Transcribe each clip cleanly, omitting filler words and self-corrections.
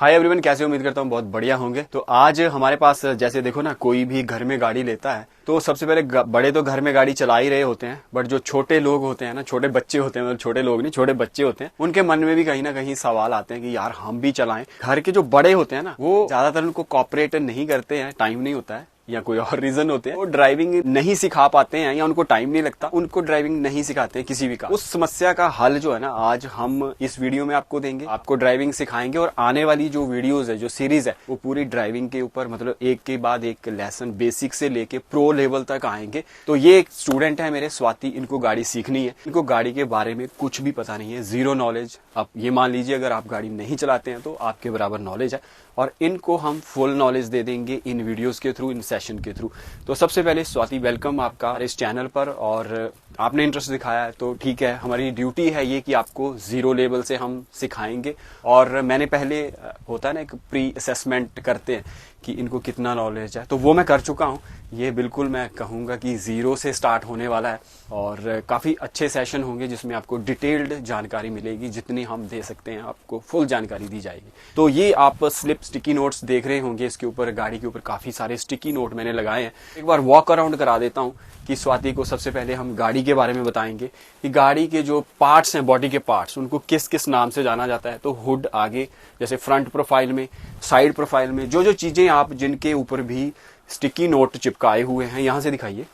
Hi everyone, कैसे उम्मीद करता हूँ बहुत बढ़िया होंगे। तो आज हमारे पास जैसे देखो ना, कोई भी घर में गाड़ी लेता है तो सबसे पहले बड़े तो घर में गाड़ी चला ही रहे होते हैं, बट जो छोटे लोग होते हैं ना, छोटे बच्चे होते हैं, मतलब छोटे लोग नहीं, छोटे बच्चे होते हैं, उनके मन में भी कहीं ना कहीं सवाल आते हैं कि यार हम भी चलाएं। घर के जो बड़े होते हैं ना, वो ज्यादातर उनको कॉपरेट नहीं करते हैं, टाइम नहीं होता है या कोई और रीजन होते हैं, वो ड्राइविंग नहीं सिखा पाते हैं या उनको टाइम नहीं लगता, उनको ड्राइविंग नहीं सिखाते हैं किसी भी का। उस समस्या का हल जो है ना, आज हम इस वीडियो में आपको देंगे, आपको ड्राइविंग सिखाएंगे। और आने वाली जो वीडियोस है, जो सीरीज है, वो पूरी ड्राइविंग के ऊपर, मतलब एक के बाद एक लेसन बेसिक से लेके प्रो लेवल तक आएंगे। तो ये एक स्टूडेंट है मेरे, स्वाति, इनको गाड़ी सीखनी है, इनको गाड़ी के बारे में कुछ भी पता नहीं है, जीरो नॉलेज। आप ये मान लीजिए अगर आप गाड़ी नहीं चलाते हैं तो आपके बराबर नॉलेज है, और इनको हम फुल नॉलेज दे देंगे इन वीडियोस के थ्रू, इन सेशन के थ्रू। तो सबसे पहले स्वाति, वेलकम आपका इस चैनल पर। और आपने इंटरेस्ट दिखाया है तो ठीक है, हमारी ड्यूटी है ये कि आपको जीरो लेवल से हम सिखाएंगे। और मैंने पहले, होता है ना, एक प्री असेसमेंट करते हैं कि इनको कितना नॉलेज है, तो वो मैं कर चुका हूँ। ये बिल्कुल मैं कहूँगा कि जीरो से स्टार्ट होने वाला है, और काफ़ी अच्छे सेशन होंगे जिसमें आपको डिटेल्ड जानकारी मिलेगी, जितनी हम दे सकते हैं आपको फुल जानकारी दी जाएगी। तो ये आप स्लिप स्टिकी नोट्स देख रहे होंगे, इसके ऊपर, गाड़ी के ऊपर काफ़ी सारे स्टिकी नोट मैंने लगाए हैं। एक बार वॉक अराउंड करा देता हूँ कि स्वाति को सबसे पहले हम गाड़ी के बारे में बताएंगे कि गाड़ी के जो पार्ट्स हैं, बॉडी के पार्ट्स, उनको किस किस नाम से जाना जाता है। तो हुड आगे, जैसे फ्रंट प्रोफाइल में, साइड प्रोफाइल में, जो जो चीजें आप जिनके ऊपर भी स्टिकी नोट चिपकाए हुए हैं, यहां से दिखाइए,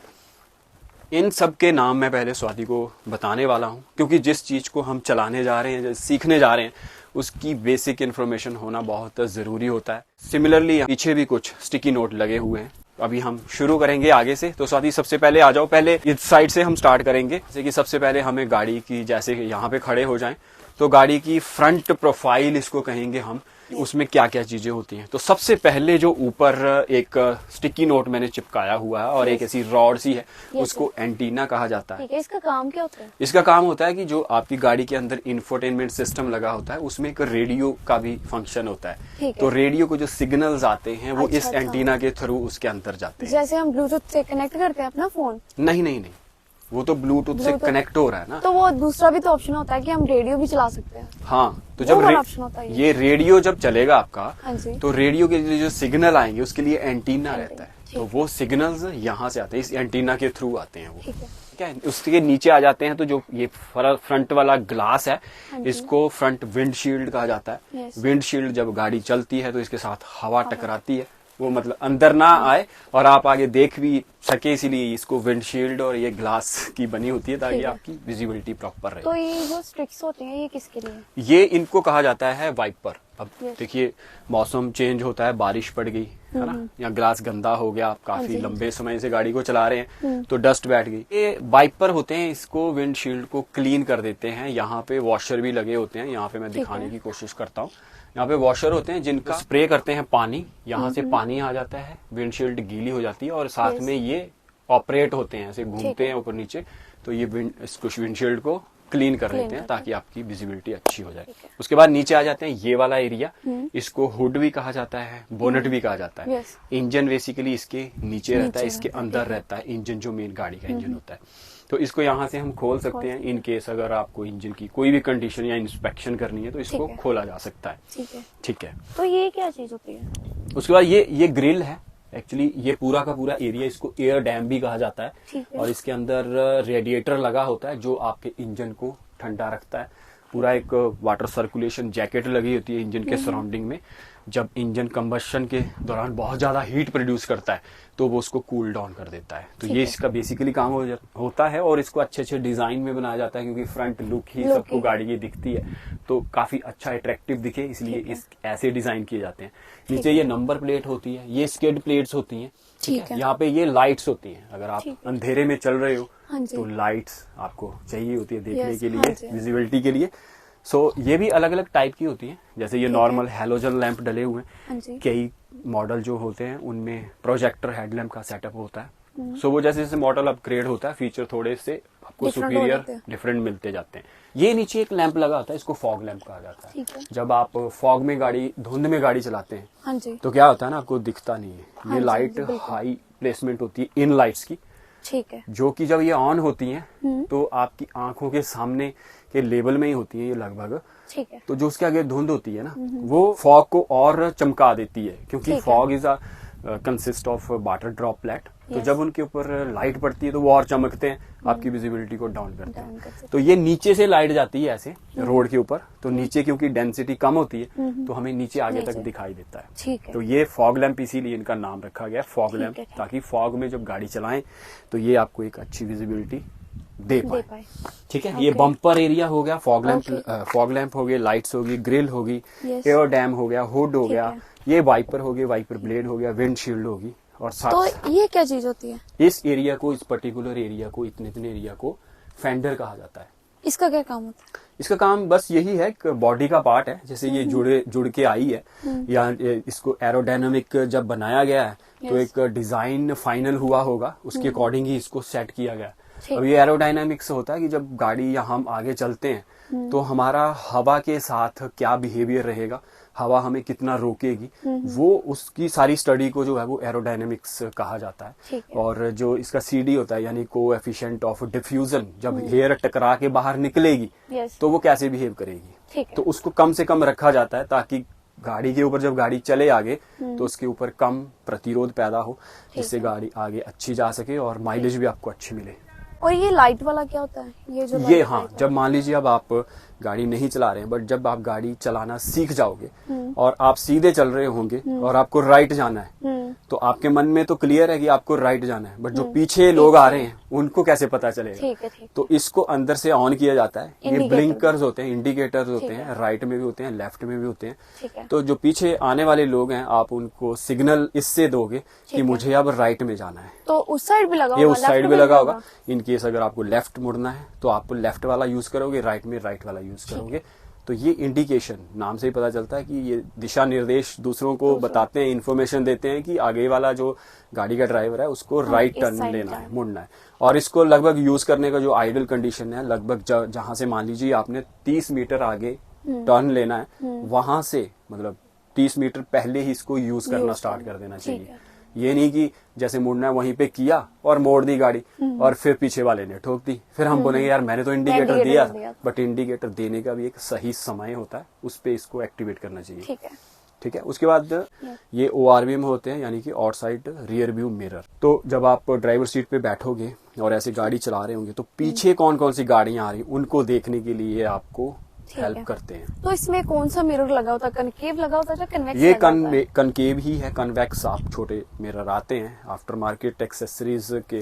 इन सब के नाम मैं पहले स्वाति को बताने वाला हूं, क्योंकि जिस चीज को हम चलाने जा रहे हैं, सीखने जा रहे हैं, उसकी बेसिक इन्फॉर्मेशन होना बहुत जरूरी होता है। सिमिलरली पीछे भी कुछ स्टिकी नोट लगे हुए हैं। अभी हम शुरू करेंगे आगे से। तो स्वाति सबसे पहले आ जाओ, पहले इस साइड से हम स्टार्ट करेंगे। जैसे कि सबसे पहले हमें गाड़ी की, जैसे यहाँ पे खड़े हो जाएं, तो गाड़ी की फ्रंट प्रोफाइल इसको कहेंगे हम, उसमें क्या क्या चीजें होती हैं। तो सबसे पहले जो ऊपर एक स्टिकी नोट मैंने चिपकाया हुआ है और एक ऐसी रॉड सी है, उसको एंटीना कहा जाता है। इसका काम क्या होता है? इसका काम होता है कि जो आपकी गाड़ी के अंदर इंफोटेनमेंट सिस्टम लगा होता है, उसमें एक रेडियो का भी फंक्शन होता है। तो रेडियो को जो सिग्नल्स आते हैं वो इस एंटीना के थ्रू उसके अंदर जाते हैं। जैसे हम ब्लूटूथ से कनेक्ट करते हैं अपना फोन? नहीं नहीं नहीं, वो तो ब्लूटूथ से कनेक्ट हो रहा है ना। तो वो दूसरा भी तो ऑप्शन होता है कि हम रेडियो भी चला सकते हैं। हाँ, तो जब ऑप्शन होता है ये रेडियो जब चलेगा आपका, हाँ जी, तो रेडियो के लिए जो सिग्नल आएंगे उसके लिए एंटीना रहता है। तो वो सिग्नल्स यहाँ से आते हैं, इस एंटीना के थ्रू आते हैं वो। ठीक है, उसके नीचे आ जाते हैं तो जो ये फ्रंट वाला ग्लास है, इसको फ्रंट विंडशील्ड कहा जाता है। विंडशील्ड जब गाड़ी चलती है तो इसके साथ हवा टकराती है, वो मतलब अंदर ना आए और आप आगे देख भी सके, इसीलिए इसको विंडशील्ड और ये ग्लास की बनी होती है, ताकि आपकी विजिबिलिटी प्रॉपर रहे। तो ये जो स्ट्रिक्स होती हैं, ये किसके लिए? ये इनको कहा जाता है वाइपर। अब देखिए, मौसम चेंज होता है, बारिश पड़ गई है ना, या ग्लास गंदा हो गया, आप काफी लंबे समय से गाड़ी को चला रहे हैं तो डस्ट बैठ गई, ये वाइपर होते हैं, इसको विंडशील्ड को क्लीन कर देते हैं। यहाँ पे वॉशर भी लगे होते हैं, यहाँ पे मैं दिखाने की कोशिश करता हूँ। यहाँ पे वॉशर होते हैं जिनका स्प्रे करते हैं पानी, यहाँ से पानी आ जाता है, विंडशील्ड गीली हो जाती है, और साथ में ये ऑपरेट होते हैं, ऐसे घूमते हैं ऊपर नीचे, तो ये विंडशील्ड को क्लीन कर लेते हैं ताकि आपकी विजिबिलिटी अच्छी हो जाए। उसके बाद नीचे आ जाते हैं, ये वाला एरिया, इसको हुड भी कहा जाता है, बोनट भी कहा जाता है। इंजन बेसिकली इसके नीचे रहता है, इसके अंदर रहता है इंजन, जो मेन गाड़ी का इंजन होता है। तो इसको यहाँ से हम खोल सकते हैं, इन केस अगर आपको इंजन की कोई भी कंडीशन या इंस्पेक्शन करनी है तो इसको खोला जा सकता है। ठीक है। तो ये क्या चीज होती है? उसके बाद ये ग्रिल है। एक्चुअली ये पूरा का पूरा एरिया, इसको एयर डैम भी कहा जाता है, और इसके अंदर रेडिएटर लगा होता है जो आपके इंजन को ठंडा रखता है। पूरा एक वाटर सर्कुलेशन जैकेट लगी होती है इंजन के सराउंडिंग में। जब इंजन कंबशन के दौरान बहुत ज्यादा हीट प्रोड्यूस करता है तो वो उसको कूल डाउन कर देता है। तो ये इसका बेसिकली काम होता है, और इसको अच्छे अच्छे डिजाइन में बनाया जाता है, क्योंकि फ्रंट लुक ही सबको गाड़ी की दिखती है, तो काफी अच्छा अट्रैक्टिव दिखे, इसलिए इस ऐसे डिजाइन किए जाते हैं। नीचे ये नंबर प्लेट होती है, ये स्किड प्लेट्स होती हैं। ठीक है। यहाँ पे ये लाइट्स होती हैं, अगर आप अंधेरे में चल रहे हो तो लाइट्स आपको चाहिए होती है देखने के लिए, विजिबिलिटी के लिए। ये भी अलग अलग टाइप की होती हैं। जैसे ये नॉर्मल हैलोजन लैंप डले हुए हैं, कई मॉडल जो होते हैं उनमें प्रोजेक्टर हेडलैम्प का सेटअप होता है। वो जैसे जैसे मॉडल अपग्रेड होता है, फीचर थोड़े से आपको सुपीरियर डिफरेंट मिलते जाते हैं। ये नीचे एक लैंप लगा होता है, इसको फॉग लैंप कहा जाता है। जब आप फॉग में गाड़ी, धुंध में गाड़ी चलाते हैं, तो क्या होता है ना, आपको दिखता नहीं है। ये लाइट हाई प्लेसमेंट होती है इन लाइट्स की, ठीक है, जो कि जब ये ऑन होती हैं तो आपकी आंखों के सामने के लेवल में ही होती है ये लगभग। ठीक है। तो जो उसके आगे धुंध होती है ना, वो फॉग को और चमका देती है, क्योंकि ठीक है। Fog is consist of water droplet. तो Yes. जब उनके ऊपर लाइट पड़ती है तो वो और चमकते हैं, आपकी विजिबिलिटी को डाउन करते Down हैं। कर सकते तो ये नीचे से लाइट जाती है ऐसे रोड के ऊपर, तो नीचे क्योंकि डेंसिटी कम होती है तो हमें नीचे आगे तक नीचे। दिखाई देता है। ठीक है। तो ये फॉग लैंप इसीलिए इनका नाम रखा गया फॉग ठीक लैंप, है, ठीक। ताकि फॉग में जब गाड़ी चलाएं तो ये आपको एक अच्छी विजिबिलिटी दे दे पाए। पाए। ठीक है, ये Okay. बम्पर एरिया हो गया, fog lamp Okay. Fog lamp हो गए, लाइट्स होगी, ग्रिल होगी, Yes. एयर डैम हो गया, हुड हो ठीक गया, है। ये वाइपर हो गए, वाइपर ब्लेड हो गया, विंडशील्ड होगी, और साथ तो ये क्या चीज होती है? इस एरिया को, इस पर्टिकुलर एरिया को, इतने इतने एरिया को फेंडर कहा जाता है। इसका क्या काम होता है? इसका काम बस यही है कि बॉडी का पार्ट है, जैसे ये जुड़ के आई है, या इसको एरोडायनामिक जब बनाया गया है तो Yes. एक डिजाइन फाइनल हुआ होगा, उसके अकॉर्डिंग ही इसको सेट किया गया। ठीक। अब ये एरोडायनामिक्स होता है कि जब गाड़ी या हम आगे चलते हैं तो हमारा हवा के साथ क्या बिहेवियर रहेगा, हवा हमें कितना रोकेगी, वो उसकी सारी स्टडी को जो है वो एरोडायनामिक्स कहा जाता है। ठीक है। और जो इसका CD होता है, यानी कोएफिशिएंट ऑफ डिफ्यूजन, जब एयर टकरा के बाहर निकलेगी यस। तो वो कैसे बिहेव करेगी, ठीक है। तो उसको कम से कम रखा जाता है, ताकि गाड़ी के ऊपर जब गाड़ी चले आगे तो उसके ऊपर कम प्रतिरोध पैदा हो, जिससे गाड़ी आगे अच्छी जा सके और माइलेज भी आपको अच्छी मिले। और ये लाइट वाला क्या होता है? ये जो ये light हाँ, वाला- जब मान लीजिए अब आप गाड़ी नहीं चला रहे हैं, बट जब आप गाड़ी चलाना सीख जाओगे और आप सीधे चल रहे होंगे और आपको राइट जाना है, तो आपके मन में तो क्लियर है कि आपको राइट जाना है, बट जो पीछे लोग आ रहे हैं उनको कैसे पता चलेगा? ठीक है। ठीक। तो इसको अंदर से ऑन किया जाता है। ये Indicator। ब्लिंकर्स होते हैं, इंडिकेटर्स होते ठीक हैं, राइट में भी होते हैं, लेफ्ट में भी होते हैं। ठीक है। तो जो पीछे आने वाले लोग हैं, आप उनको सिग्नल इससे दोगे कि है। मुझे अब राइट में जाना है। तो उस साइड भी लगा ये होगा, उस साइड left में में लगा भी होगा। इन केस अगर आपको लेफ्ट मुड़ना है तो आप लेफ्ट वाला यूज करोगे, राइट में राइट वाला यूज करोगे। तो ये इंडिकेशन नाम से ही पता चलता है कि ये दिशा निर्देश दूसरों को बताते हैं, इन्फॉर्मेशन देते हैं कि आगे वाला जो गाड़ी का ड्राइवर है उसको राइट इस टर्न side लेना जाना है, मुड़ना है। और इसको लगभग यूज करने का जो आइडियल कंडीशन है, लगभग जहां से मान लीजिए आपने 30 मीटर आगे टर्न लेना है, वहां से मतलब 30 मीटर पहले ही इसको यूज करना स्टार्ट कर देना ठीक चाहिए। है। ये नहीं कि जैसे मुड़ना है वहीं पे किया और मोड़ दी गाड़ी और फिर पीछे वाले ने ठोक दी, फिर हम बोलेंगे यार मैंने तो इंडिकेटर Indicator दिया दिया था। बट इंडिकेटर देने का भी एक सही समय होता है, उस पे इसको एक्टिवेट करना चाहिए। ठीक है। ठीक है। उसके बाद ये ORV में होते हैं, यानी कि आउटसाइड रियर व्यू मिरर। तो जब आप ड्राइवर सीट पे बैठोगे और ऐसे गाड़ी चला रहे होंगे तो पीछे कौन कौन सी गाड़ियां आ रही उनको देखने के लिए आपको ठीक है। हेल्प करते हैं। तो इसमें कौन सा मिरर लगा होता है? कनकेव लगा होता है या कन्वेक्स ये लगा होता है? कनकेव ही है, कन्वेक्स आप छोटे मिरर आते हैं आफ्टर मार्केट एक्सेसरीज के,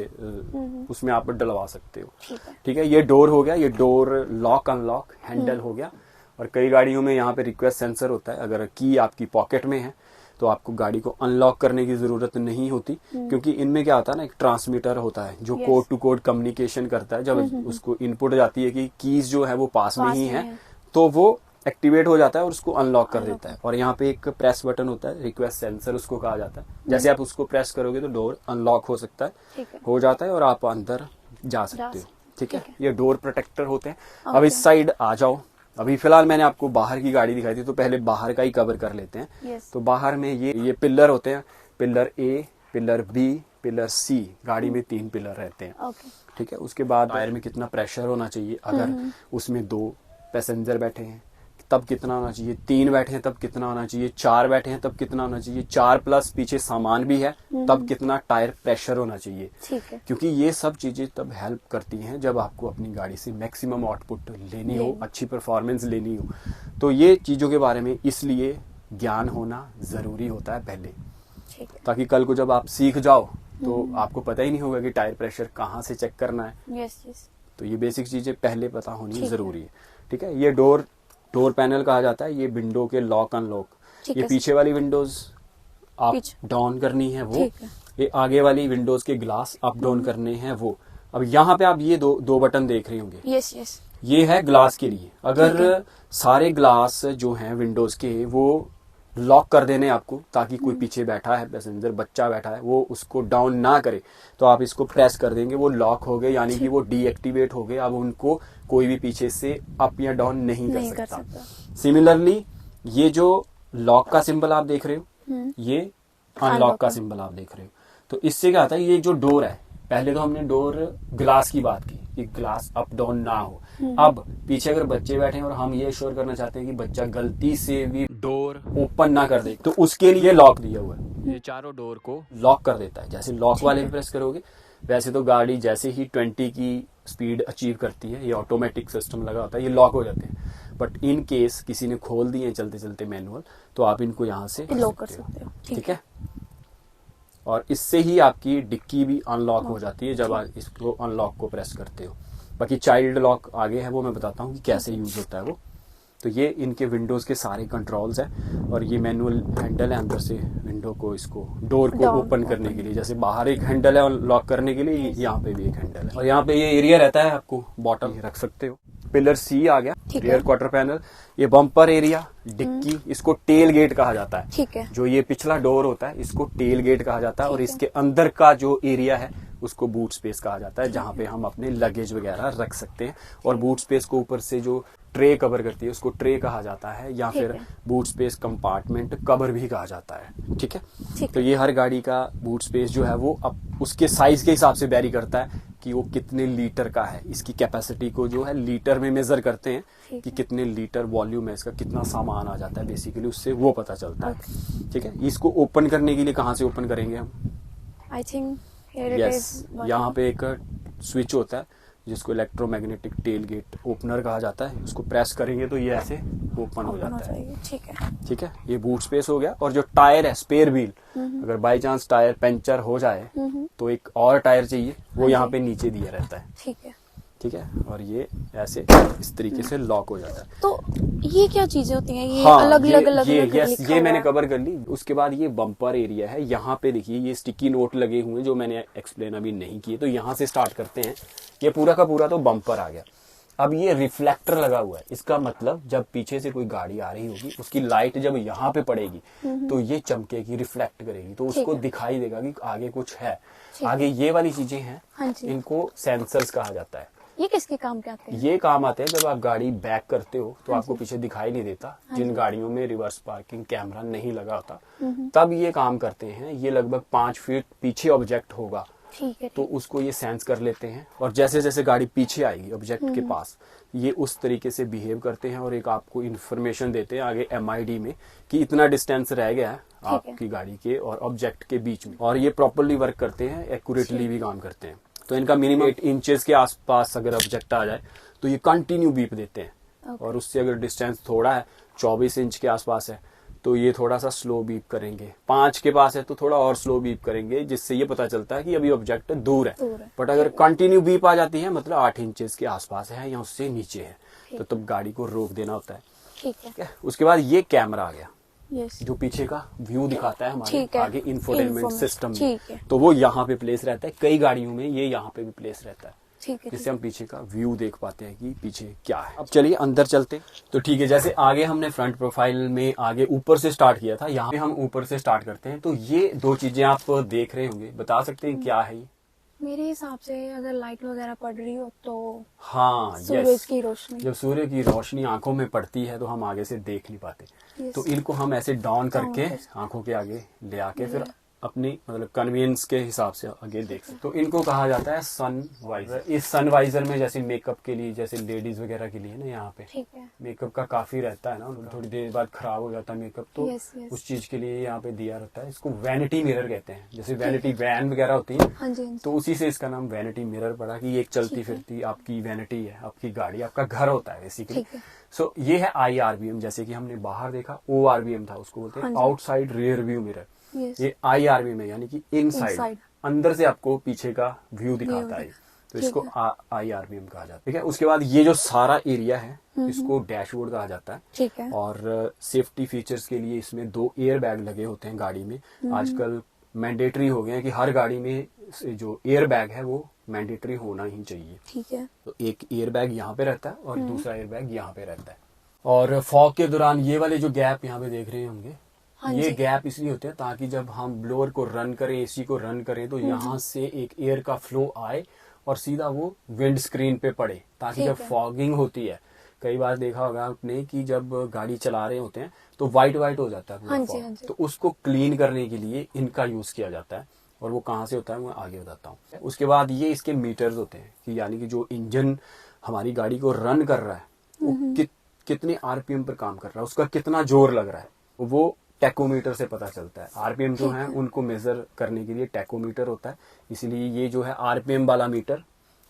उसमें आप डलवा सकते हो। ठीक है। ठीक है। ये डोर हो गया, ये डोर लॉक अनलॉक हैंडल हो गया। और कई गाड़ियों में यहाँ पे रिक्वेस्ट सेंसर होता है, अगर की आपकी पॉकेट में है तो आपको गाड़ी को अनलॉक करने की जरूरत नहीं होती, क्योंकि इनमें क्या होता है ना, एक ट्रांसमीटर होता है जो कोड टू कोड कम्युनिकेशन करता है। जब उसको इनपुट जाती है कि कीज जो है वो पास में ही है, तो वो एक्टिवेट हो जाता है और उसको अनलॉक कर देता है। और यहाँ पे एक प्रेस बटन होता है, रिक्वेस्ट सेंसर उसको कहा जाता है। जैसे आप उसको प्रेस करोगे तो डोर अनलॉक हो सकता है, ठीक है। हो जाता है और आप अंदर जा सकते हो। ठीक है। ठीक ये डोर प्रोटेक्टर होते हैं। अब इस साइड आ जाओ। अभी फिलहाल मैंने आपको बाहर की गाड़ी दिखाई थी, तो पहले बाहर का ही कवर कर लेते हैं। यस। तो बाहर में ये पिलर होते हैं, pillar A, pillar B, pillar C। गाड़ी में 3 पिलर रहते हैं। ओके। ठीक है। उसके बाद टायर में कितना प्रेशर होना चाहिए, अगर उसमें 2 पैसेंजर बैठे हैं तब कितना होना चाहिए, 3 बैठे हैं तब कितना होना चाहिए, 4 बैठे हैं तब कितना होना चाहिए, 4 प्लस पीछे सामान भी है तब कितना टायर प्रेशर होना चाहिए। ठीक है। क्योंकि ये सब चीजें तब हेल्प करती हैं जब आपको अपनी गाड़ी से मैक्सिमम आउटपुट लेनी हो, अच्छी परफॉर्मेंस लेनी हो। तो ये चीजों के बारे में इसलिए ज्ञान होना जरूरी होता है पहले, ठीक है। ताकि कल को जब आप सीख जाओ तो आपको पता ही नहीं होगा कि टायर प्रेशर कहाँ से चेक करना है। Yes yes. तो ये बेसिक चीजें पहले पता होनी ठीक है। जरूरी है। ठीक है। ये डोर पैनल कहा जाता है। ये विंडो के लॉक अनलॉक, ठीक ये है। पीछे वाली विंडोज अप पीछे। डाउन करनी है वो, ठीक है। ये आगे वाली विंडोज के ग्लास अप डाउन करने हैं वो। अब यहाँ पे आप ये दो बटन देख रहे होंगे, यस यस। ये है ग्लास के लिए। अगर सारे ग्लास जो हैं विंडोज के वो लॉक कर देने आपको, ताकि कोई पीछे बैठा है पैसेंजर, बच्चा बैठा है, वो उसको डाउन ना करे, तो आप इसको प्रेस कर देंगे, वो लॉक हो गए, यानी कि वो डीएक्टिवेट हो गए। अब उनको कोई भी पीछे से अप या डाउन नहीं कर सकता। सिमिलरली ये जो लॉक का सिंबल आप देख रहे हो, ये अनलॉक का सिंबल आप देख रहे हो। तो इससे क्या होता है, ये जो डोर है पहले तो हमने डोर ग्लास की बात की कि ग्लास अप डाउन ना हो। अब पीछे अगर बच्चे बैठे हैं और हम ये श्योर करना चाहते हैं कि बच्चा गलती से भी डोर ओपन ना कर दे, तो उसके लिए लॉक दिया हुआ है। ये चारों डोर को लॉक कर देता है। जैसे लॉक वाले पे प्रेस करोगे, वैसे तो गाड़ी जैसे ही 20 की स्पीड अचीव करती है, ये ऑटोमेटिक सिस्टम लगा होता है, ये लॉक हो जाते हैं। बट इन केस किसी ने खोल दिए चलते चलते मैनुअल, तो आप इनको यहाँ से लॉक कर सकते हो। ठीक है। और इससे ही आपकी डिक्की भी अनलॉक हो जाती है जब आप इसको अनलॉक को प्रेस करते हो। बाकी चाइल्ड लॉक आगे है, वो मैं बताता हूँ कि कैसे यूज होता है वो। तो ये इनके विंडोज के सारे कंट्रोल्स हैं और ये मैनुअल हैंडल है अंदर से विंडो को, इसको डोर को ओपन करने के लिए। जैसे बाहर एक हैंडल है और लॉक करने के लिए, यहाँ पे भी एक हैंडल है। और यहाँ पे ये एरिया रहता है, आपको बॉटम रख सकते हो। पिलर सी आ गया, रियर क्वार्टर पैनल। ये बम्पर एरिया, डिक्की, इसको टेल गेट कहा जाता है। ठीक है। जो ये पिछला डोर होता है इसको टेल गेट कहा जाता है। और इसके अंदर का जो एरिया है उसको बूट स्पेस कहा जाता है, जहाँ पे हम अपने लगेज वगैरह रख सकते हैं। और बूट स्पेस को ऊपर से जो ट्रे कवर करती है उसको ट्रे कहा जाता है, या फिर बूट स्पेस कंपार्टमेंट कवर भी कहा जाता है। ठीक है। तो ये हर गाड़ी का बूट स्पेस जो है वो अब उसके साइज के हिसाब से वेरी करता है कि वो कितने लीटर का है। इसकी कैपेसिटी को जो है लीटर में मेजर करते हैं कि कितने लीटर वॉल्यूम है इसका, कितना सामान आ जाता है बेसिकली, उससे वो पता चलता है। ठीक है। इसको ओपन करने के लिए कहाँ से ओपन करेंगे हम? आई थिंक यस, यहाँ पे एक स्विच होता है जिसको इलेक्ट्रोमैग्नेटिक टेल गेट ओपनर कहा जाता है। उसको प्रेस करेंगे तो ये ऐसे ओपन हो जाता है। ठीक है। ठीक है। ये बूट स्पेस हो गया। और जो टायर है, स्पेयर व्हील, अगर बाई चांस टायर पंचर हो जाए तो एक और टायर चाहिए, वो यहाँ पे नीचे दिया रहता है। ठीक है। ठीक है। और ये ऐसे इस तरीके से लॉक हो जाता है। तो ये क्या चीजें होती हैं? ये हाँ, अलग अलग अलग ये अलग यस, लिखा ये मैंने हुआ है। कवर कर ली। उसके बाद ये बम्पर एरिया है। यहाँ पे देखिए ये स्टिकी नोट लगे हुए हैं जो मैंने एक्सप्लेन अभी नहीं किए, तो यहाँ से स्टार्ट करते हैं। ये पूरा का पूरा तो बम्पर आ गया। अब ये रिफ्लेक्टर लगा हुआ है। इसका मतलब जब पीछे से कोई गाड़ी आ रही होगी, उसकी लाइट जब यहाँ पे पड़ेगी तो ये चमकेगी, रिफ्लेक्ट करेगी, तो उसको दिखाई देगा कि आगे कुछ है। आगे ये वाली चीजें हैं, हाँ जी। इनको सेंसर्स कहा जाता है। ये किसके काम के आते हैं? ये काम आते हैं जब आप गाड़ी बैक करते हो तो आपको पीछे दिखाई नहीं देता। जिन गाड़ियों में रिवर्स पार्किंग कैमरा नहीं लगा होता, तब ये काम करते हैं। ये लगभग 5 फीट पीछे ऑब्जेक्ट होगा, ठीक है। तो उसको ये सेंस कर लेते हैं। और जैसे जैसे गाड़ी पीछे आएगी ऑब्जेक्ट के पास, ये उस तरीके से बिहेव करते हैं और एक आपको इन्फॉर्मेशन देते हैं आगे MID में कि इतना डिस्टेंस रह गया है आपकी गाड़ी के और ऑब्जेक्ट के बीच में। और ये प्रॉपरली वर्क करते हैं, एक्यूरेटली भी काम करते हैं। तो इनका मिनिमम 8 इंचेस के आसपास अगर ऑब्जेक्ट आ जाए तो ये कंटिन्यू बीप देते हैं। और उससे अगर डिस्टेंस थोड़ा है, 24 इंच के आसपास है, तो ये थोड़ा सा स्लो बीप करेंगे। 5 के पास है तो थोड़ा और स्लो बीप करेंगे, जिससे ये पता चलता है कि अभी ऑब्जेक्ट दूर है। बट अगर कंटिन्यू बीप आ जाती है, मतलब 8 इंचेस के आसपास है या उससे नीचे है, तो तब गाड़ी को रोक देना होता है। ठीक है। उसके बाद ये कैमरा आ गया, यस। जो पीछे का व्यू दिखाता है हमारे ठीक है। आगे इंफोटेनमेंट सिस्टम में। ठीक है। तो वो यहाँ पे प्लेस रहता है। कई गाड़ियों में ये यहाँ पे भी प्लेस रहता है, ठीक है। जिससे हम पीछे का व्यू देख पाते हैं कि पीछे क्या है। अब चलिए अंदर चलते। तो ठीक है, जैसे आगे हमने फ्रंट प्रोफाइल में आगे ऊपर से स्टार्ट किया था, यहाँ पे हम ऊपर से स्टार्ट करते हैं। तो ये 2 चीजें आप देख रहे होंगे, बता सकते हैं क्या है ये? मेरे हिसाब से अगर लाइट वगैरह पड़ रही हो तो हाँ, सूरज की रोशनी। जब सूर्य की रोशनी आंखों में पड़ती है तो हम आगे से देख नहीं पाते। तो इनको हम ऐसे डाउन करके आंखों के आगे ले आके फिर अपनी मतलब कन्वीनियंस के हिसाब से आगे देख सकते। तो इनको कहा जाता है सन वाइजर। इस सन वाइजर में जैसे मेकअप के लिए, जैसे लेडीज वगैरह के लिए ना, यहाँ पे ठीक है। मेकअप का काफी रहता है ना, थोड़ी देर बाद खराब हो जाता है मेकअप, तो यस, यस। उस चीज के लिए यहाँ पे दिया रहता है। इसको वैनिटी मिरर कहते हैं। जैसे वैनिटी वैन वगैरह होती है, हाँ जी, हाँ जी। तो उसी से इसका नाम वैनिटी मिरर पड़ा कि ये एक चलती फिरती आपकी वैनिटी है, आपकी गाड़ी, आपका घर होता है बेसिकली। सो ये है IRBM। जैसे कि हमने बाहर देखा ORBM था, उसको बोलते हैं आउटसाइड रियर व्यू मिरर। ये IRBM है, यानी कि इनसाइड, अंदर से आपको पीछे का व्यू दिखाता है। तो इसको IRBM कहा जाता है। ठीक है। उसके बाद ये जो सारा एरिया है इसको डैशबोर्ड कहा जाता है। ठीक है। और सेफ्टी फीचर्स के लिए इसमें 2 एयर बैग लगे होते हैं गाड़ी में। आजकल मैंडेटरी हो गए हैं कि हर गाड़ी में जो एयर बैग है वो मैंडेटरी होना ही चाहिए। ठीक है। तो एक एयर बैग यहाँ पे रहता है और दूसरा एयर बैग यहाँ पे रहता है। और फॉग के दौरान ये वाले जो गैप यहाँ पे देख रहे होंगे, ये गैप इसलिए होते हैं ताकि जब हम ब्लोअर को रन करें, AC को रन करें, तो यहाँ से एक एयर का फ्लो आए और सीधा वो विंड स्क्रीन पे पड़े, ताकि जब फॉगिंग होती है, कई बार देखा होगा आपने कि जब गाड़ी चला रहे होते हैं तो व्हाइट हो जाता है पूरा फॉग। तो उसको क्लीन करने के लिए इनका यूज किया जाता है। और वो कहाँ से होता है मैं आगे बताता हूँ। उसके बाद ये इसके मीटर्स होते हैं कि यानी कि जो इंजन हमारी गाड़ी को रन कर रहा है वो कितने आरपीएम पर काम कर रहा है, उसका कितना जोर लग रहा है, वो टैकोमीटर से पता चलता है। आरपीएम जो है उनको मेजर करने के लिए टैकोमीटर होता है, इसलिए ये जो है आरपीएम वाला मीटर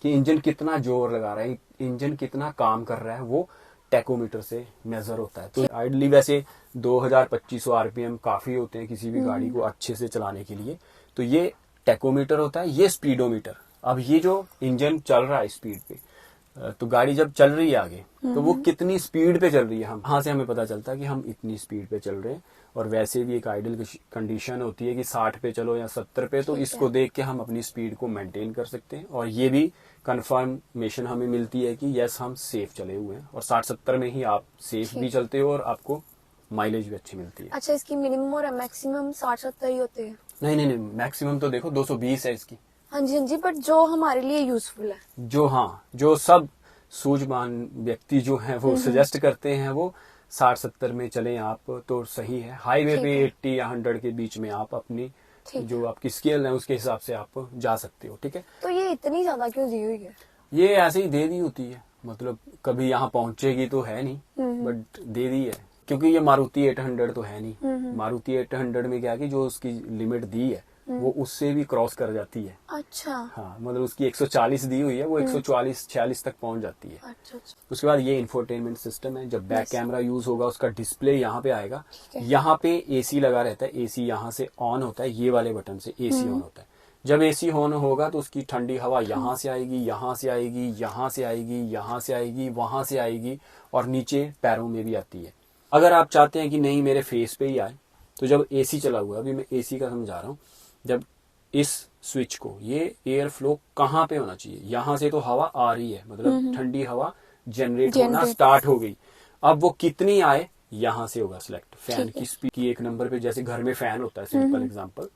कि इंजन कितना जोर लगा रहा है, इंजन कितना काम कर रहा है, वो टैकोमीटर से मेजर होता है। तो आइडली वैसे 2000-2500 आरपीएम काफी होते हैं किसी भी गाड़ी को अच्छे से चलाने के लिए। तो ये टैकोमीटर होता है, ये स्पीडोमीटर। अब ये जो इंजन चल रहा है स्पीड पे, तो गाड़ी जब चल रही है आगे तो वो कितनी स्पीड पे चल रही है, हम वहां से हमें पता चलता है कि हम इतनी स्पीड पे चल रहे हैं। और वैसे भी एक आइडल कंडीशन होती है कि 60 पे चलो या 70 पे, तो इसको देख के हम अपनी स्पीड को मेंटेन कर सकते हैं और ये भी कंफर्मेशन हमें मिलती है कि यस हम सेफ चले हुए हैं। और 60-70 में ही आप सेफ भी चलते हो और आपको माइलेज भी अच्छी मिलती है। अच्छा, इसकी मिनिमम और मैक्सिमम 60-70 ही होते हैं? नहीं, मैक्सिमम तो देखो 220 है इसकी। हाँ जी, बट जो हमारे लिए यूजफुल है, जो सब सूझवान व्यक्ति जो है वो सजेस्ट करते हैं वो 60-70 में चलें आप तो सही है। हाईवे पे 80 या 100 के बीच में आप अपनी जो आपकी स्केल है उसके हिसाब से आप जा सकते हो। ठीक है, तो ये इतनी ज्यादा क्यों दी हुई है? ये ऐसे ही दे दी होती है, मतलब कभी यहाँ पहुंचेगी तो है नहीं, बट दे दी है क्योंकि ये मारुति 800 तो है नहीं। मारुति 800 में क्या है कि जो उसकी लिमिट दी है वो उससे भी क्रॉस कर जाती है। अच्छा, हाँ, मतलब उसकी 140 दी हुई है, वो 140-46 तक पहुंच जाती है। अच्छा। उसके बाद ये इंफोटेनमेंट सिस्टम है। जब बैक कैमरा यूज होगा उसका डिस्प्ले यहाँ पे आएगा, यहाँ पे एसी लगा रहता है, एसी यहाँ से ऑन होता है, ये वाले बटन से एसी ऑन होता है। जब एसी ऑन होगा तो उसकी ठंडी हवा यहाँ से आएगी, यहाँ से आएगी, यहाँ से आएगी, यहाँ से आएगी, वहां से आएगी और नीचे पैरों में भी आती है। अगर आप चाहते हैं कि नहीं मेरे फेस पे ही आए, तो जब एसी चला हुआ है, अभी मैं एसी का समझा रहा हूँ, जब इस स्विच को ये एयर फ्लो कहाँ पे होना चाहिए, यहाँ से तो हवा आ रही है, मतलब ठंडी हवा जनरेट होना स्टार्ट हो गई। अब वो कितनी आए यहाँ से होगा सिलेक्ट। फैन की स्पीड की 1 नंबर पे, जैसे घर में फैन होता है, सिंपल एग्जांपल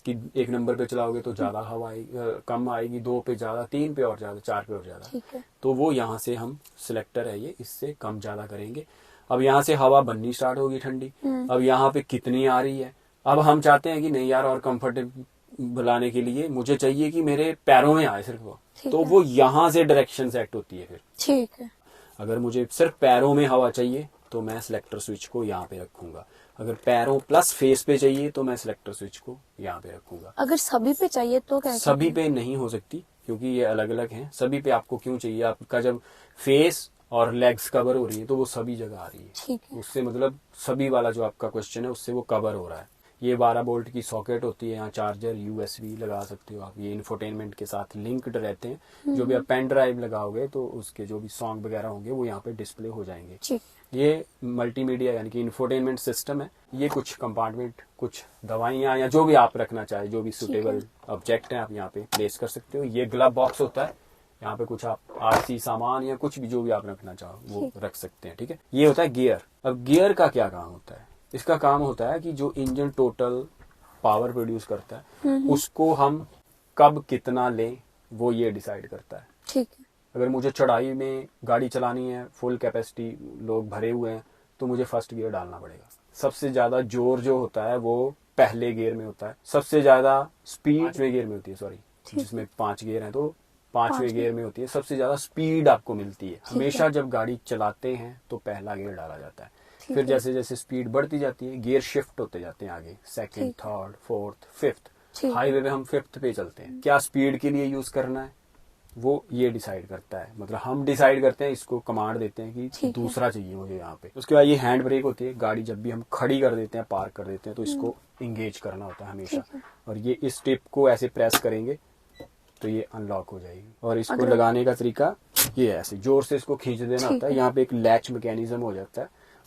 कि 1 नंबर पे चलाओगे तो ज्यादा हवा आएगी, कम आएगी, 2 पे ज्यादा, 3 पे और ज्यादा, 4 पे और ज्यादा। तो वो यहाँ से हम सिलेक्टर है ये, इससे कम ज्यादा करेंगे। अब यहाँ से हवा बननी स्टार्ट होगी ठंडी। अब यहाँ पे कितनी आ रही है, अब हम चाहते हैं कि नहीं यार और कंफर्टेबल आने के लिए मुझे चाहिए कि मेरे पैरों में आए सिर्फ वो, तो वो यहाँ से डायरेक्शन सेट होती है फिर। ठीक है, अगर मुझे सिर्फ पैरों में हवा चाहिए तो मैं सिलेक्टर स्विच को यहाँ पे रखूंगा। अगर पैरों प्लस फेस पे चाहिए तो मैं सिलेक्टर स्विच को यहाँ पे रखूंगा। अगर सभी पे चाहिए तो क्या? सभी पे नहीं हो सकती क्योंकि ये अलग अलग हैं। सभी पे आपको क्यों चाहिए, आपका जब फेस और लेग्स कवर हो रही है तो वो सभी जगह आ रही है। ठीक है, उससे मतलब सभी वाला जो आपका क्वेश्चन है उससे वो कवर हो रहा है। ये 12 वोल्ट की सॉकेट होती है, यहाँ चार्जर यूएसबी लगा सकते हो आप। ये इंफोटेनमेंट के साथ लिंक्ड रहते हैं। जो भी आप पेन ड्राइव लगाओगे तो उसके जो भी सॉन्ग वगैरह होंगे वो यहाँ पे डिस्प्ले हो जाएंगे। ठीक। ये मल्टीमीडिया यानी कि इंफोटेनमेंट सिस्टम है। ये कुछ कंपार्टमेंट, कुछ दवाइयाँ या जो भी आप रखना चाहे, जो भी सुटेबल ऑब्जेक्ट है आप यहाँ पे प्लेस कर सकते हो। ये ग्लव बॉक्स होता है, यहाँ पे कुछ आप आरसी सामान या कुछ भी जो भी आप रखना चाहो वो रख सकते हैं। ठीक है, ये होता है गियर। अब गियर का क्या काम होता है? इसका काम होता है कि जो इंजन टोटल पावर प्रोड्यूस करता है उसको हम कब कितना लें वो ये डिसाइड करता है। ठीक है, अगर मुझे चढ़ाई में गाड़ी चलानी है, फुल कैपेसिटी, लोग भरे हुए हैं, तो मुझे फर्स्ट गियर डालना पड़ेगा। सबसे ज्यादा जोर जो होता है वो पहले गियर में होता है। सबसे ज्यादा स्पीड 5वें गियर में होती है, सॉरी, जिसमें 5 गियर हैं तो 5वें गियर में होती है। सबसे ज्यादा स्पीड आपको मिलती है। हमेशा जब गाड़ी चलाते हैं तो पहला गियर डाला जाता है। फिर जैसे जैसे स्पीड बढ़ती जाती है गियर शिफ्ट होते जाते हैं आगे, 2nd, 3rd, 4th, 5th। Highway पे हम 5th पे चलते हैं। क्या स्पीड के लिए यूज करना है वो ये डिसाइड करता है, मतलब हम डिसाइड करते हैं, इसको कमांड देते हैं कि दूसरा चाहिए मुझे यहाँ पे। उसके बाद ये हैंड ब्रेक होती है। गाड़ी जब भी हम खड़ी कर देते हैं, पार्क कर देते हैं, तो इसको इंगेज करना होता है हमेशा। और ये इस टिप को ऐसे प्रेस करेंगे तो ये अनलॉक हो जाएगी। और इसको लगाने का तरीका ये है, ऐसे जोर से इसको खींच देना होता है। यहाँ पे एक लैच मैकेनिज्म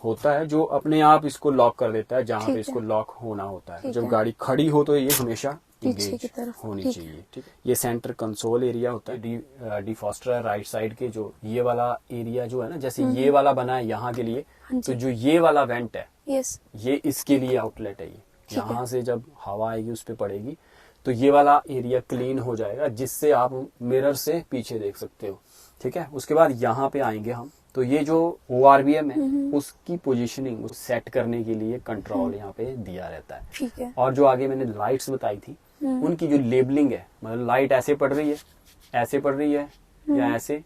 होता है जो अपने आप इसको लॉक कर देता है जहाँ पे इसको लॉक होना होता है। जब गाड़ी खड़ी हो तो ये हमेशा इंगेज होनी चाहिए। ठीक है, ये सेंटर कंसोल एरिया होता है। डिफॉस्टर राइट साइड के जो ये वाला एरिया जो है ना, जैसे ये वाला बना है यहाँ के लिए, तो जो ये वाला वेंट है ये इसके लिए आउटलेट है। ये यहाँ से जब हवा आएगी उस पर पड़ेगी तो ये वाला एरिया क्लीन हो जाएगा, जिससे आप मिरर से पीछे देख सकते हो। ठीक है, उसके बाद यहाँ पे आएंगे हम, तो ये जो ORVM है उसकी पोजीशनिंग सेट करने के लिए कंट्रोल यहाँ पे दिया रहता है। ठीक है। और जो आगे मैंने लाइट्स बताई थी उनकी जो लेबलिंग है, मतलब लाइट ऐसे पड़ रही है, ऐसे पड़ रही है, या ऐसे,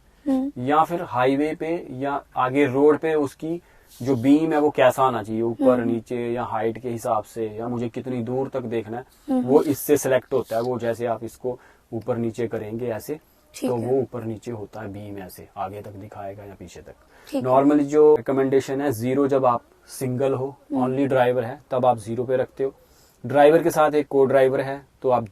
या फिर हाईवे पे या आगे रोड पे उसकी जो बीम है वो कैसा आना चाहिए, ऊपर नीचे या हाइट के हिसाब से, या मुझे कितनी दूर तक देखना है, वो इससे सिलेक्ट होता है। वो जैसे आप इसको ऊपर नीचे करेंगे ऐसे, तो वो ऊपर नीचे होता है बीम, ऐसे आगे तक दिखाएगा या पीछे तक। नॉर्मली जो रिकमेंडेशन है 0, जब आप सिंगल हो, ओनली ड्राइवर है, तब आप 0 पे रखते हो। ड्राइवर के साथ एक को ड्राइवर है तो आप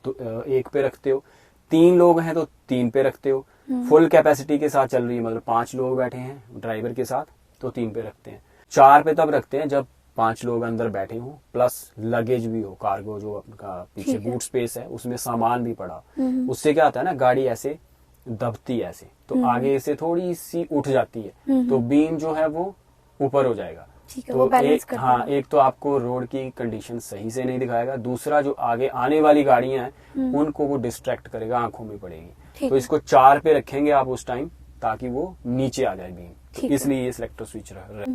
1 पे रखते हो। 3 लोग हैं तो 3 पे रखते हो। फुल कैपेसिटी के साथ चल रही है, मतलब 5 लोग बैठे हैं ड्राइवर के साथ, तो 3 पे रखते हैं। 4 पे तब रखते हैं जब 5 लोग अंदर बैठे हों, प्लस लगेज भी हो, कार्गो जो आपका पीछे बूट स्पेस है उसमें सामान भी पड़ा। उससे क्या होता है ना, गाड़ी ऐसे दबती है ऐसे, तो आगे से थोड़ी सी उठ जाती है, तो बीम जो है वो ऊपर हो जाएगा। तो एक तो आपको रोड की कंडीशन सही से नहीं दिखाएगा, दूसरा जो आगे आने वाली गाड़ियां हैं उनको वो डिस्ट्रैक्ट करेगा, आंखों में पड़ेगी। तो इसको 4 पे रखेंगे आप उस टाइम, ताकि वो नीचे आ जाए बीम। तो इसलिए ये सिलेक्टर स्विच रहा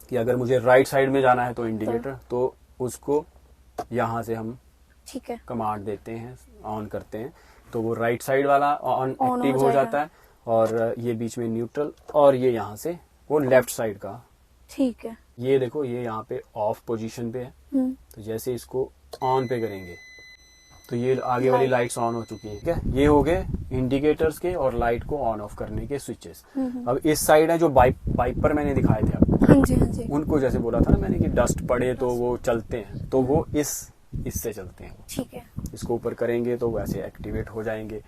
कि अगर मुझे राइट साइड में जाना है तो इंडिकेटर, तो उसको यहाँ से हम कमांड देते हैं, ऑन करते हैं, तो वो राइट साइड वाला ऑन एक्टिव हो जाता है, और ये बीच में न्यूट्रल, और ये यहाँ से वो लेफ्ट साइड का। ठीक है। ये देखो, ये यहाँ पे ऑफ पोजीशन पे है, तो जैसे इसको ऑन पे करेंगे तो ये आगे वाली लाइट्स ऑन हो चुकी है। ठीक है, ये हो गए इंडिकेटर्स के और लाइट को ऑन ऑफ करने के स्विचेस। अब इस साइड है जो वाइपर मैंने दिखाए थे आपको, हाँ जी। उनको जैसे बोला था ना मैंने कि डस्ट पड़े तो वो चलते हैं, तो वो इससे चलते हैं। ठीक है। इसको ऊपर करेंगे तो वैसे एक्टिवेट हो जाएंगे,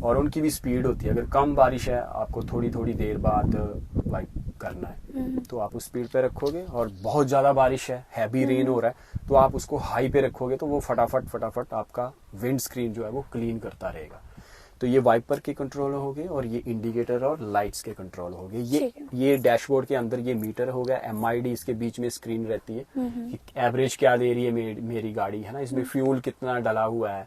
और उनकी भी स्पीड होती है। अगर कम बारिश है, आपको थोड़ी थोड़ी देर बाद वाइप करना है, तो आप उस स्पीड पे रखोगे, और बहुत ज्यादा बारिश है, हैवी रेन हो रहा है, तो आप उसको हाई पे रखोगे, तो वो फटाफट आपका विंड स्क्रीन जो है वो क्लीन करता रहेगा। तो ये वाइपर के कंट्रोल हो गए, और ये इंडिकेटर और लाइट्स के कंट्रोल हो गए। ये डैशबोर्ड के अंदर ये मीटर हो गया, MID इसके बीच में स्क्रीन रहती है कि एवरेज क्या दे रही है मेरी गाड़ी, है ना, इसमें फ्यूल कितना डला हुआ है,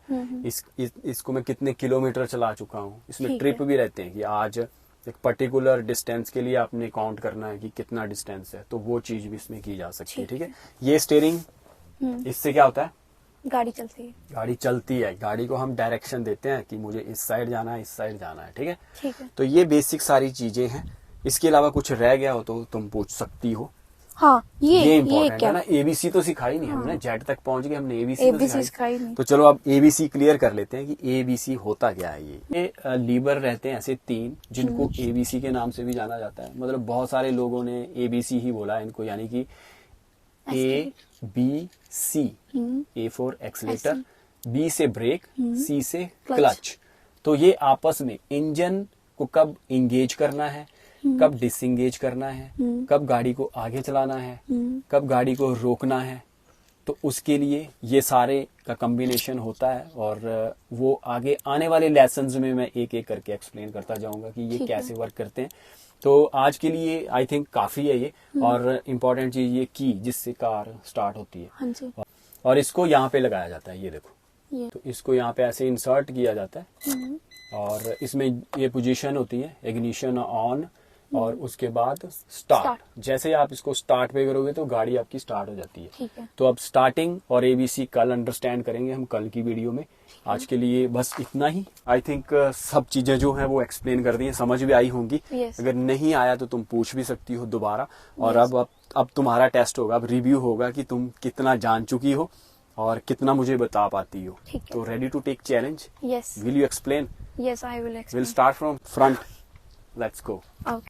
इसको मैं कितने किलोमीटर चला चुका हूँ। इसमें ट्रिप भी रहते हैं कि आज एक पर्टिकुलर डिस्टेंस के लिए आपने काउंट करना है कि कितना डिस्टेंस है, तो वो चीज भी इसमें की जा सकती है। ठीक है, ये स्टीयरिंग, इससे क्या होता है, गाड़ी चलती है, गाड़ी को हम डायरेक्शन देते हैं कि मुझे इस साइड जाना है, इस साइड जाना है। ठीक है, ठीक है। तो ये बेसिक सारी चीजें हैं। इसके अलावा कुछ रह गया हो तो तुम पूछ सकती हो। हाँ, ये इम्पोर्टेंट है ना। ABC तो सिखाई नहीं, हमने जेड तक पहुंच गए, हमने ABC तो सिखाई नहीं। तो चलो अब ABC क्लियर कर लेते हैं कि ABC होता क्या है। ये लीवर रहते हैं ऐसे 3, जिनको ABC के नाम से भी जाना जाता है। मतलब बहुत सारे लोगों ने ABC ही बोला इनको, यानी कि ABC, A for accelerator, B से ब्रेक, C से क्लच। तो ये आपस में इंजन को कब इंगेज करना है, कब डिसंगेज करना है, कब गाड़ी को आगे चलाना है, कब गाड़ी को रोकना है, तो उसके लिए ये सारे का कॉम्बिनेशन होता है। और वो आगे आने वाले लेसन्स में मैं एक एक करके एक्सप्लेन करता जाऊंगा कि ये कैसे वर्क करते हैं। तो आज के लिए आई थिंक काफी है ये, और इम्पोर्टेंट चीज ये की जिससे कार स्टार्ट होती है। हाँ जी। और इसको यहाँ पे लगाया जाता है, ये देखो, तो इसको यहाँ पे ऐसे इंसर्ट किया जाता है, और इसमें ये पोजीशन होती है इग्निशन ऑन, और उसके बाद स्टार्ट। जैसे ही आप इसको स्टार्ट पे करोगे तो गाड़ी आपकी स्टार्ट हो जाती है। ठीक है। तो अब स्टार्टिंग और ABC कल अंडरस्टैंड करेंगे हम कल की वीडियो में। आज के लिए बस इतना ही। आई थिंक सब चीजें जो हैं वो एक्सप्लेन कर दी हैं, समझ भी आई होंगी। अगर नहीं आया तो तुम पूछ भी सकती हो दोबारा। और अब तुम्हारा टेस्ट होगा, अब रिव्यू होगा कि तुम कितना जान चुकी हो और कितना मुझे बता पाती हो। तो ready to take challenge? Yes. Will you explain? Yes, I will explain. We'll start from front. Let's go. Okay.